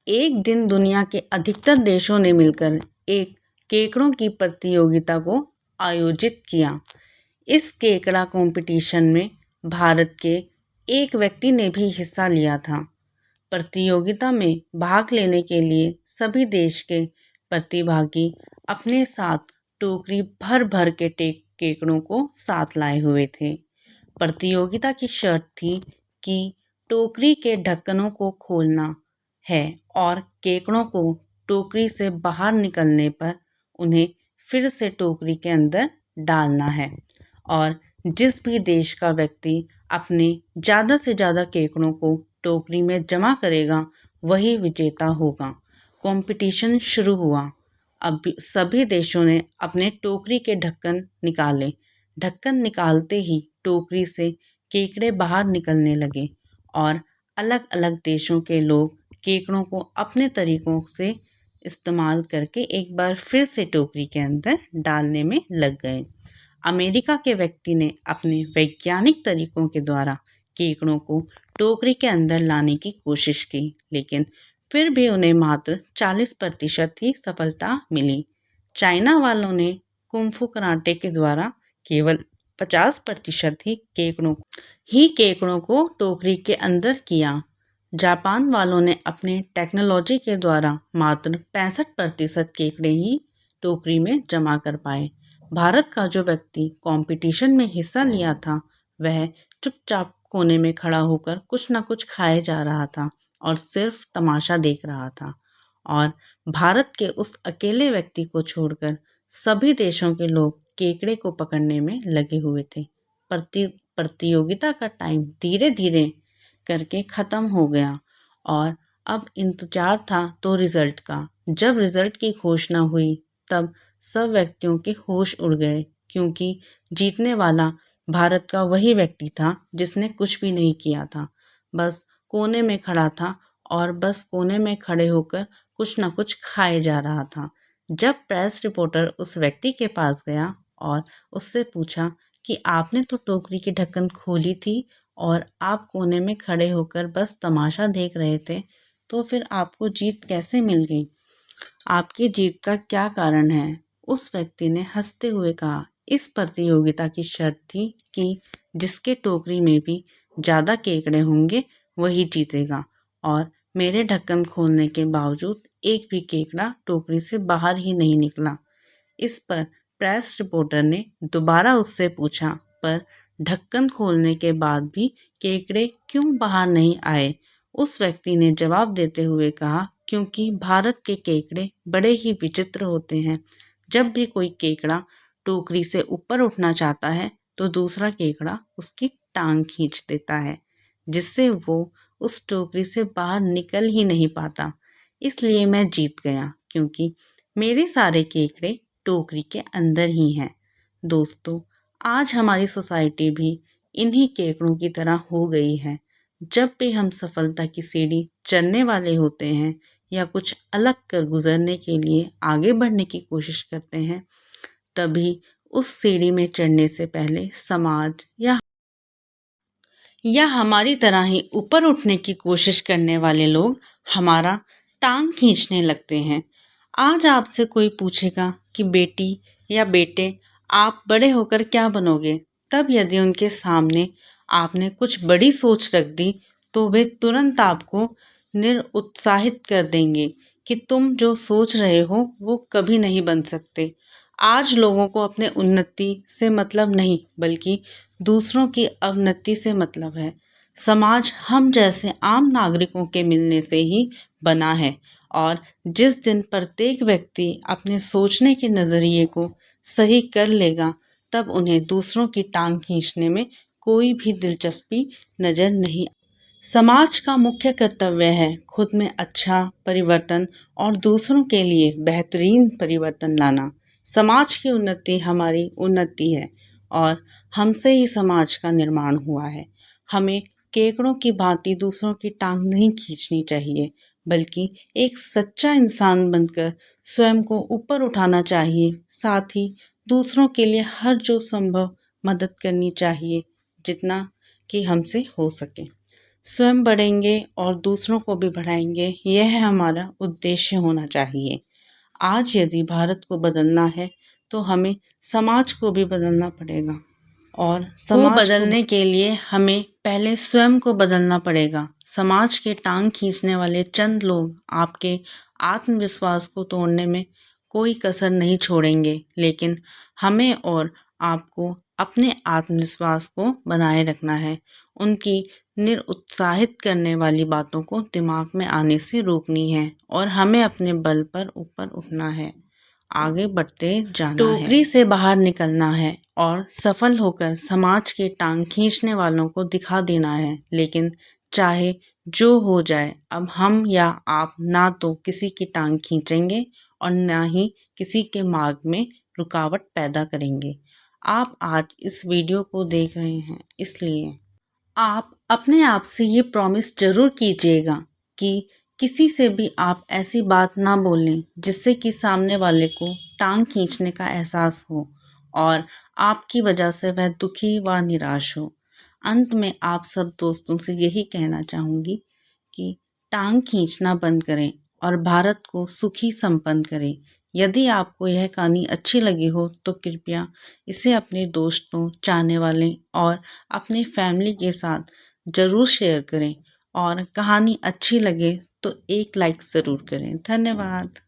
एक दिन दुनिया के अधिकतर देशों ने मिलकर एक केकड़ों की प्रतियोगिता को आयोजित किया। इस केकड़ा कंपटीशन में भारत के एक व्यक्ति ने भी हिस्सा लिया था। प्रतियोगिता में भाग लेने के लिए सभी देश के प्रतिभागी अपने साथ टोकरी भर भर के केकड़ों को साथ लाए हुए थे। प्रतियोगिता की शर्त थी कि टोकरी के ढक्कनों को खोलना है और केकड़ों को टोकरी से बाहर निकलने पर उन्हें फिर से टोकरी के अंदर डालना है और जिस भी देश का व्यक्ति अपने ज़्यादा से ज़्यादा केकड़ों को टोकरी में जमा करेगा वही विजेता होगा। कंपटीशन शुरू हुआ। अब सभी देशों ने अपने टोकरी के ढक्कन निकाले। ढक्कन निकालते ही टोकरी से केकड़े बाहर निकलने लगे और अलग अलग देशों के लोग केकड़ों को अपने तरीकों से इस्तेमाल करके एक बार फिर से टोकरी के अंदर डालने में लग गए। अमेरिका के व्यक्ति ने अपने वैज्ञानिक तरीकों के द्वारा केकड़ों को टोकरी के अंदर लाने की कोशिश की, लेकिन फिर भी उन्हें मात्र 40% ही सफलता मिली। चाइना वालों ने कुंफू कराटे के द्वारा केवल 50% ही केकड़ों को टोकरी के अंदर किया। जापान वालों ने अपने टेक्नोलॉजी के द्वारा मात्र 65% केकड़े ही टोकरी में जमा कर पाए। भारत का जो व्यक्ति कंपटीशन में हिस्सा लिया था वह चुपचाप कोने में खड़ा होकर कुछ ना कुछ खाए जा रहा था और सिर्फ तमाशा देख रहा था और भारत के उस अकेले व्यक्ति को छोड़कर सभी देशों के लोग केकड़े को पकड़ने में लगे हुए थे। प्रतियोगिता का टाइम धीरे धीरे करके ख़त्म हो गया और अब इंतजार था तो रिज़ल्ट का। जब रिज़ल्ट की घोषणा हुई तब सब व्यक्तियों के होश उड़ गए, क्योंकि जीतने वाला भारत का वही व्यक्ति था जिसने कुछ भी नहीं किया था, बस कोने में खड़ा था और बस कोने में खड़े होकर कुछ ना कुछ खाए जा रहा था। जब प्रेस रिपोर्टर उस व्यक्ति के पास गया और उससे पूछा कि आपने तो टोकरी की ढक्कन खोली थी और आप कोने में खड़े होकर बस तमाशा देख रहे थे, तो फिर आपको जीत कैसे मिल गई? आपकी जीत का क्या कारण है? उस व्यक्ति ने हंसते हुए कहा, इस प्रतियोगिता की शर्त थी कि जिसके टोकरी में भी ज़्यादा केकड़े होंगे वही जीतेगा और मेरे ढक्कन खोलने के बावजूद एक भी केकड़ा टोकरी से बाहर ही नहीं निकला। इस पर प्रेस रिपोर्टर ने दोबारा उससे पूछा, पर ढक्कन खोलने के बाद भी केकड़े क्यों बाहर नहीं आए? उस व्यक्ति ने जवाब देते हुए कहा, क्योंकि भारत के केकड़े बड़े ही विचित्र होते हैं। जब भी कोई केकड़ा टोकरी से ऊपर उठना चाहता है तो दूसरा केकड़ा उसकी टांग खींच देता है, जिससे वो उस टोकरी से बाहर निकल ही नहीं पाता। इसलिए मैं जीत गया, क्योंकि मेरे सारे केकड़े टोकरी के अंदर ही हैं। दोस्तों, आज हमारी सोसाइटी भी इन्हीं केकड़ों की तरह हो गई है। जब भी हम सफलता की सीढ़ी चढ़ने वाले होते हैं या कुछ अलग कर गुजरने के लिए आगे बढ़ने की कोशिश करते हैं, तभी उस सीढ़ी में चढ़ने से पहले समाज या हमारी तरह ही ऊपर उठने की कोशिश करने वाले लोग हमारा टांग खींचने लगते हैं। आज आपसे कोई पूछेगा कि बेटी या बेटे आप बड़े होकर क्या बनोगे, तब यदि उनके सामने आपने कुछ बड़ी सोच रख दी तो वे तुरंत आपको निरुत्साहित कर देंगे कि तुम जो सोच रहे हो वो कभी नहीं बन सकते। आज लोगों को अपने उन्नति से मतलब नहीं बल्कि दूसरों की अवनति से मतलब है। समाज हम जैसे आम नागरिकों के मिलने से ही बना है और जिस दिन प्रत्येक व्यक्ति अपने सोचने के नज़रिए को सही कर लेगा तब उन्हें दूसरों की टांग खींचने में कोई भी दिलचस्पी नज़र नहीं। समाज का मुख्य कर्तव्य है खुद में अच्छा परिवर्तन और दूसरों के लिए बेहतरीन परिवर्तन लाना। समाज की उन्नति हमारी उन्नति है और हमसे ही समाज का निर्माण हुआ है। हमें केकड़ों की भांति दूसरों की टांग नहीं खींचनी चाहिए, बल्कि एक सच्चा इंसान बनकर स्वयं को ऊपर उठाना चाहिए। साथ ही दूसरों के लिए हर जो संभव मदद करनी चाहिए, जितना कि हमसे हो सके। स्वयं बढ़ेंगे और दूसरों को भी बढ़ाएंगे, यह हमारा उद्देश्य होना चाहिए। आज यदि भारत को बदलना है तो हमें समाज को भी बदलना पड़ेगा और समाज को बदलने के लिए हमें पहले स्वयं को बदलना पड़ेगा। समाज के टांग खींचने वाले चंद लोग आपके आत्मविश्वास को तोड़ने में कोई कसर नहीं छोड़ेंगे, लेकिन हमें और आपको अपने आत्मविश्वास को बनाए रखना है। उनकी निरुत्साहित करने वाली बातों को दिमाग में आने से रोकनी है और हमें अपने बल पर ऊपर उठना है, आगे बढ़ते जाना है, टोकरी से बाहर निकलना है और सफल होकर समाज के टांग खींचने वालों को दिखा देना है। लेकिन चाहे जो हो जाए, अब हम या आप ना तो किसी की टांग खींचेंगे और ना ही किसी के मार्ग में रुकावट पैदा करेंगे। आप आज इस वीडियो को देख रहे हैं, इसलिए आप अपने आप से ये प्रॉमिस जरूर कीजिएगा कि किसी से भी आप ऐसी बात ना बोलें जिससे कि सामने वाले को टांग खींचने का एहसास हो और आपकी वजह से वह दुखी व निराश हो। अंत में आप सब दोस्तों से यही कहना चाहूँगी कि टांग खींचना बंद करें और भारत को सुखी संपन्न करें। यदि आपको यह कहानी अच्छी लगी हो तो कृपया इसे अपने दोस्तों, चाहने वाले और अपनी फैमिली के साथ ज़रूर शेयर करें और कहानी अच्छी लगे तो एक लाइक ज़रूर करें। धन्यवाद।